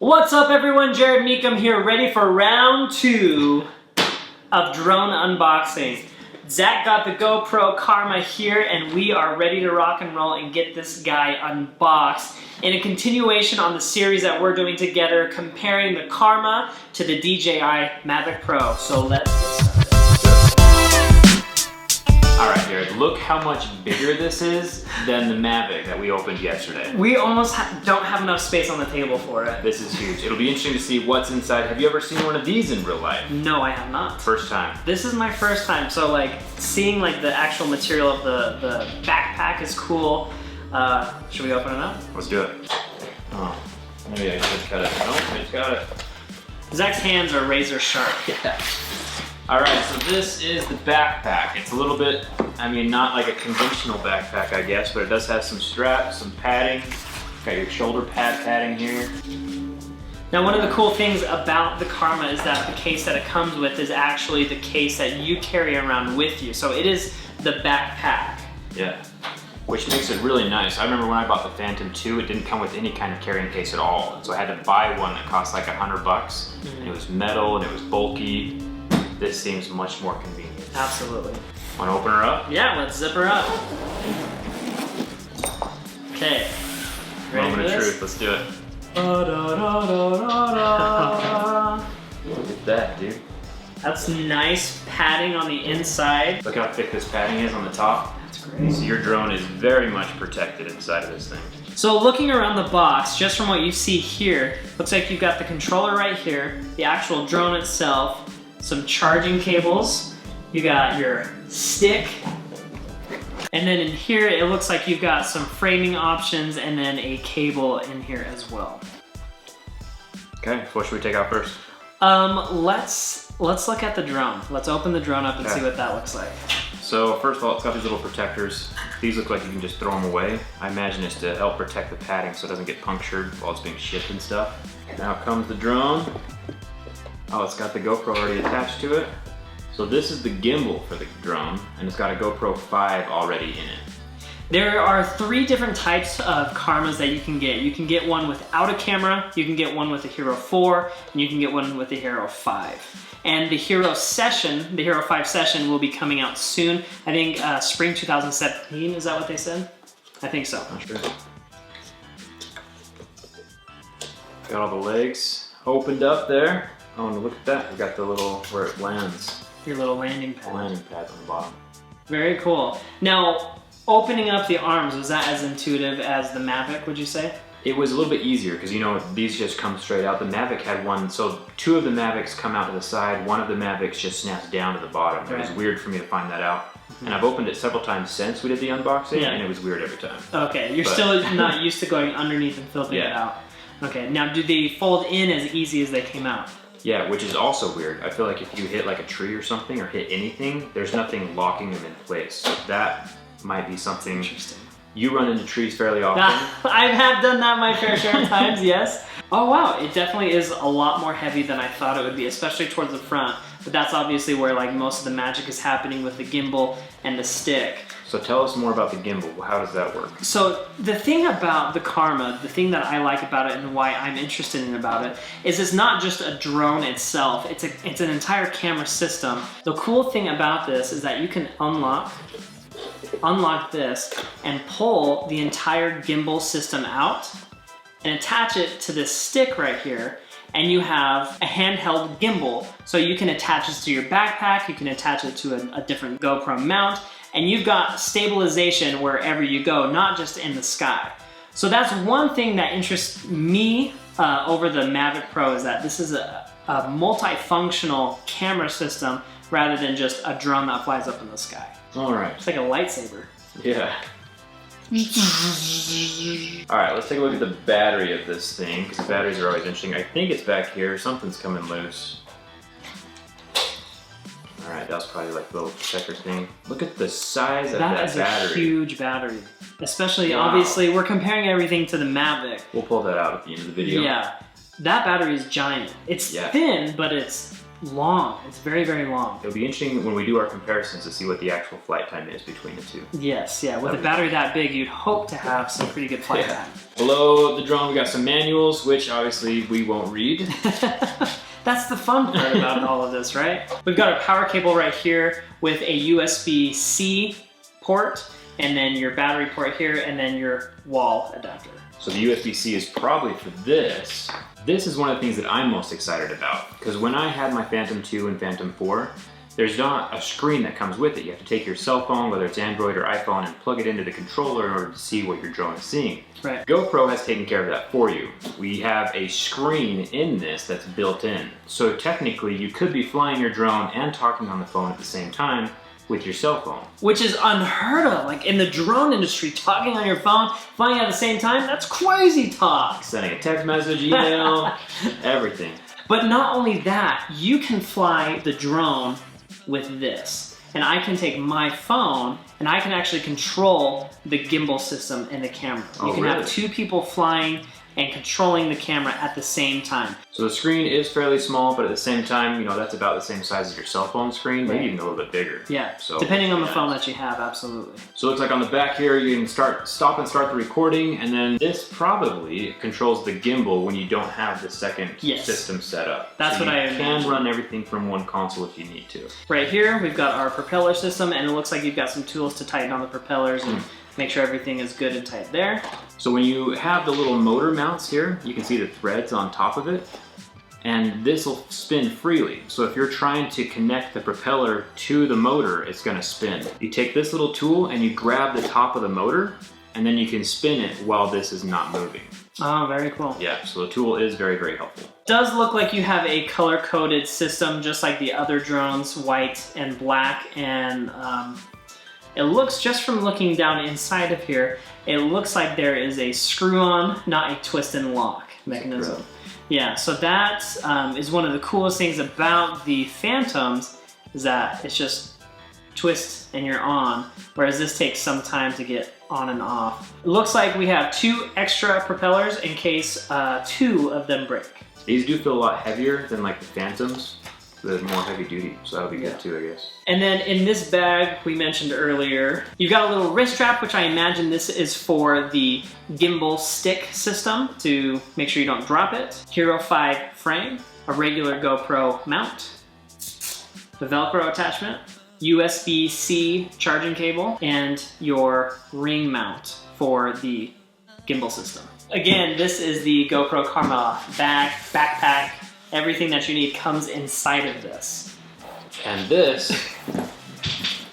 What's up everyone, Mecham here, ready for round 2 of drone unboxing. Zach got the GoPro Karma here and we are ready to rock and roll and get this guy unboxed in a continuation on the series that we're doing together, comparing the Karma to the DJI Mavic Pro. So let's get started. Alright Jared, look how much bigger this is than the Mavic that we opened yesterday. We almost don't have enough space on the table for it. This is huge. It'll be interesting to see what's inside. Have you ever seen one of these in real life? No, I have not. First time. This is my first time, so like seeing like the actual material of the backpack is cool. Should we open it up? Let's do it. Oh, maybe I just cut it. Nope, I just got it. Zach's hands are razor sharp. Yeah. Alright, so this is the backpack. It's a little bit, I mean, not like a conventional backpack, I guess, but it does have some straps, some padding. Got your shoulder pad padding here. Now, one of the cool things about the Karma is that the case that it comes with is actually the case that you carry around with you. So it is the backpack. Yeah, which makes it really nice. I remember when I bought the Phantom 2, it didn't come with any kind of carrying case at all. So I had to buy one that cost like $100. And it was metal and it was bulky. This seems much more convenient. Absolutely. Want to open her up? Yeah, let's zip her up. Okay. Moment of truth, let's do it. Look at that, dude. That's nice padding on the inside. Look how thick this padding is on the top. That's great. So your drone is very much protected inside of this thing. So looking around the box, just from what you see here, looks like you've got the controller right here, the actual drone itself, some charging cables, you got your stick, and then in here it looks like you've got some framing options and then a cable in here as well. Okay, what should we take out first? Let's look at the drone. Let's open the drone up and see what that looks like. So first of all, it's got these little protectors. These look like you can just throw them away. I imagine it's to help protect the padding so it doesn't get punctured while it's being shipped and stuff. Now comes the drone. Oh, it's got the GoPro already attached to it. So this is the gimbal for the drone, and it's got a GoPro 5 already in it. There are 3 different types of Karmas that you can get. You can get one without a camera, you can get one with a Hero 4, and you can get one with a Hero 5. And the Hero Session, the Hero 5 Session, will be coming out soon. I think spring 2017, is that what they said? I think so. Not sure. Got all the legs opened up there. Oh, and look at that. We got the little, where it lands. Your little landing pad. Landing pad on the bottom. Very cool. Now, opening up the arms, was that as intuitive as the Mavic, would you say? It was a little bit easier because, you know, these just come straight out. The Mavic had one, so 2 of the Mavics come out to the side, 1 of the Mavics just snaps down to the bottom. It was weird for me to find that out. And I've opened it several times since we did the unboxing, and it was weird every time. Okay, you're still not used to going underneath and flipping it out. Okay, now do they fold in as easy as they came out? Yeah, which is also weird. I feel like if you hit like a tree or something or hit anything, there's nothing locking them in place. So that might be something. Interesting. You run into trees fairly often. I have done that my fair share of times, yes. Oh wow, it definitely is a lot more heavy than I thought it would be, especially towards the front. But that's obviously where like most of the magic is happening with the gimbal and the stick. So tell us more about the gimbal. How does that work? So the thing about the Karma, the thing that I like about it and why I'm interested in about it, is it's not just a drone itself, it's an entire camera system. The cool thing about this is that you can unlock this and pull the entire gimbal system out and attach it to this stick right here, and you have a handheld gimbal. So you can attach this to your backpack, you can attach it to a different GoPro mount, and you've got stabilization wherever you go, not just in the sky. So that's one thing that interests me over the Mavic Pro, is that this is a multifunctional camera system rather than just a drone that flies up in the sky. All right. It's like a lightsaber. Yeah. All right, let's take a look at the battery of this thing, because batteries are always interesting. I think it's back here. Something's coming loose. All right, that was probably like a little checker thing. Look at the size of that battery. That is a huge battery. Especially, obviously, we're comparing everything to the Mavic. We'll pull that out at the end of the video. Yeah, that battery is giant. It's thin, but it's long. It's very, very long. It'll be interesting when we do our comparisons to see what the actual flight time is between the two. Yes, yeah. With a battery that big, you'd hope to have some pretty good flight time. Below the drone, we got some manuals, which obviously we won't read. That's the fun part about all of this, right? We've got a power cable right here with a USB-C port, and then your battery port here, and then your wall adapter. So the USB-C is probably for this. This is one of the things that I'm most excited about, because when I had my Phantom 2 and Phantom 4, there's not a screen that comes with it. You have to take your cell phone, whether it's Android or iPhone, and plug it into the controller in order to see what your drone is seeing. Right. GoPro has taken care of that for you. We have a screen in this that's built in. So technically, you could be flying your drone and talking on the phone at the same time with your cell phone. Which is unheard of. Like in the drone industry, talking on your phone, flying at the same time, that's crazy talk. Sending a text message, email, everything. But not only that, you can fly the drone with this. And I can take my phone and I can actually control the gimbal system and the camera. You can have two people flying and controlling the camera at the same time. So the screen is fairly small, but at the same time, you know, that's about the same size as your cell phone screen, maybe even a little bit bigger. Yeah, so, depending on the phone that you have, absolutely. So it looks like on the back here, you can stop and start the recording, and then this probably controls the gimbal when you don't have the second system set up. That's so what I imagine. You can run everything from one console if you need to. Right here, we've got our propeller system, and it looks like you've got some tools to tighten on the propellers and make sure everything is good and tight there. So when you have the little motor mounts here, you can see the threads on top of it, and this will spin freely. So if you're trying to connect the propeller to the motor, it's gonna spin. You take this little tool and you grab the top of the motor, and then you can spin it while this is not moving. Oh, very cool. Yeah, so the tool is very, very helpful. Does look like you have a color-coded system, just like the other drones, white and black, and it looks, just from looking down inside of here, it looks like there is a screw-on, not a twist and lock mechanism. Yeah, so that is one of the coolest things about the Phantoms, is that it's just twist and you're on, whereas this takes some time to get on and off. It looks like we have 2 extra propellers in case 2 of them break. These do feel a lot heavier than like the Phantoms. They're more heavy duty, so that'll be good too, I guess. And then in this bag we mentioned earlier, you've got a little wrist strap, which I imagine this is for the gimbal stick system to make sure you don't drop it. Hero 5 frame, a regular GoPro mount, the Velcro attachment, USB-C charging cable, and your ring mount for the gimbal system. Again, this is the GoPro Karma bag, backpack. Everything that you need comes inside of this. And this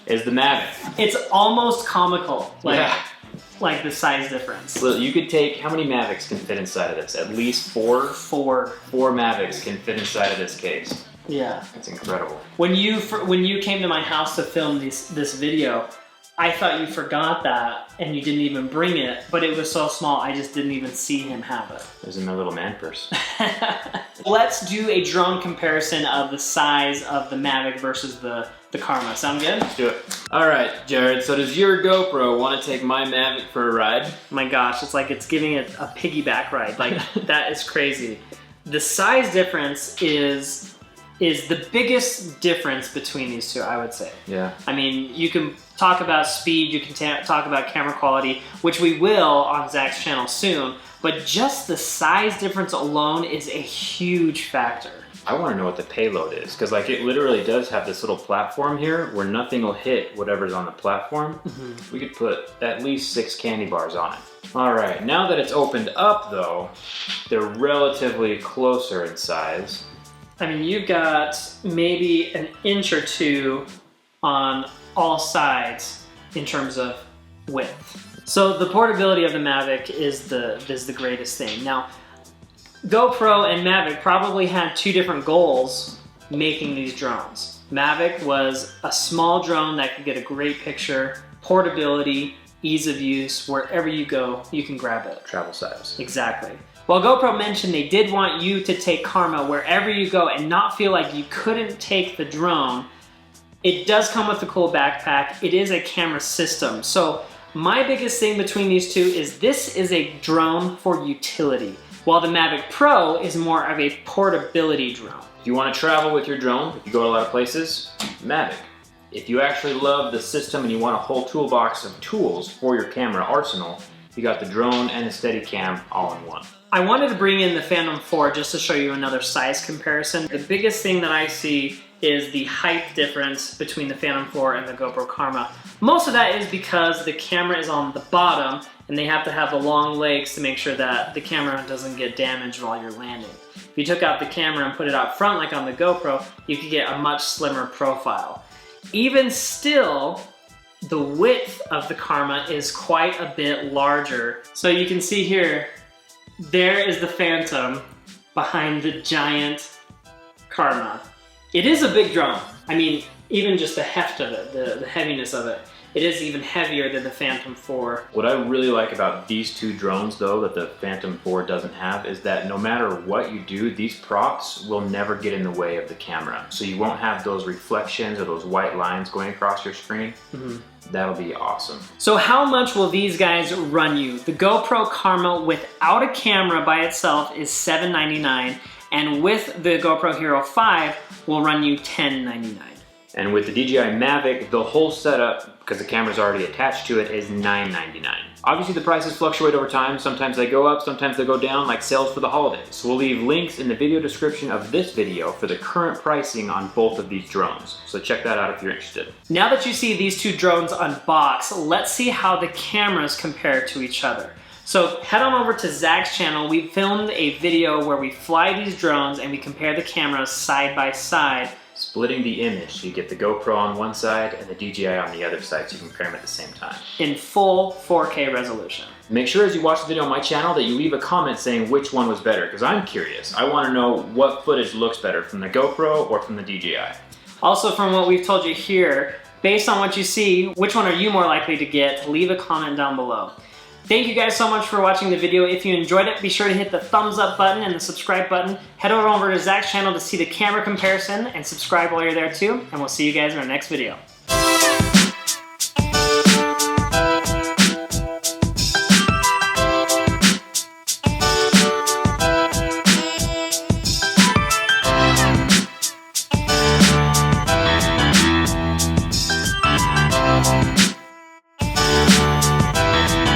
is the Mavic. It's almost comical, like the size difference. Well, you could take, how many Mavics can fit inside of this? At least 4? 4 Mavics can fit inside of this case. Yeah. That's incredible. When you came to my house to film this video, I thought you forgot that and you didn't even bring it, but it was so small I just didn't even see him have it. It was in my little man purse. Let's do a drone comparison of the size of the Mavic versus the Karma. Sound good? Let's do it. All right, Jared, so does your GoPro want to take my Mavic for a ride? My gosh, it's like it's giving it a piggyback ride. Like, that is crazy. The size difference is the biggest difference between these two, I would say. Yeah. I mean, you can talk about speed, you can talk about camera quality, which we will on Zach's channel soon, but just the size difference alone is a huge factor. I want to know what the payload is, because like it literally does have this little platform here where nothing will hit whatever's on the platform. We could put at least 6 candy bars on it. All right, now that it's opened up though, they're relatively closer in size. I mean, you've got maybe an inch or 2 on all sides in terms of width. So the portability of the Mavic is the greatest thing. Now, GoPro and Mavic probably had 2 different goals making these drones. Mavic was a small drone that could get a great picture, portability, ease of use, wherever you go, you can grab it. Travel size. Exactly. Well, GoPro mentioned they did want you to take Karma wherever you go and not feel like you couldn't take the drone. It does come with a cool backpack. It is a camera system. So my biggest thing between these two is this is a drone for utility. while the Mavic Pro is more of a portability drone. If you want to travel with your drone, if you go to a lot of places, Mavic. If you actually love the system and you want a whole toolbox of tools for your camera arsenal, you got the drone and the Steadicam all in one. I wanted to bring in the Phantom 4 just to show you another size comparison. The biggest thing that I see is the height difference between the Phantom 4 and the GoPro Karma. Most of that is because the camera is on the bottom and they have to have the long legs to make sure that the camera doesn't get damaged while you're landing. If you took out the camera and put it out front like on the GoPro, you could get a much slimmer profile. Even still, the width of the Karma is quite a bit larger. So you can see here, there is the Phantom behind the giant Karma. It is a big drone. I mean, even just the heft of it, the heaviness of it. It is even heavier than the Phantom 4. What I really like about these two drones though that the Phantom 4 doesn't have is that no matter what you do, these props will never get in the way of the camera. So you won't have those reflections or those white lines going across your screen. That'll be awesome. So how much will these guys run you? The GoPro Karma without a camera by itself is $799, and with the GoPro Hero 5 will run you $1099. And with the DJI Mavic, the whole setup, because the camera's already attached to it, is $999. Obviously the prices fluctuate over time. Sometimes they go up, sometimes they go down, like sales for the holidays. So we'll leave links in the video description of this video for the current pricing on both of these drones. So check that out if you're interested. Now that you see these two drones unboxed, let's see how the cameras compare to each other. So head on over to Zach's channel. We filmed a video where we fly these drones and we compare the cameras side by side. Splitting the image, so you get the GoPro on one side and the DJI on the other side so you can compare them at the same time. In full 4K resolution. Make sure as you watch the video on my channel that you leave a comment saying which one was better, because I'm curious. I want to know what footage looks better, from the GoPro or from the DJI. Also, from what we've told you here, based on what you see, which one are you more likely to get? Leave a comment down below. Thank you guys so much for watching the video. If you enjoyed it, be sure to hit the thumbs up button and the subscribe button. Head over to Zach's channel to see the camera comparison and subscribe while you're there too. And we'll see you guys in our next video.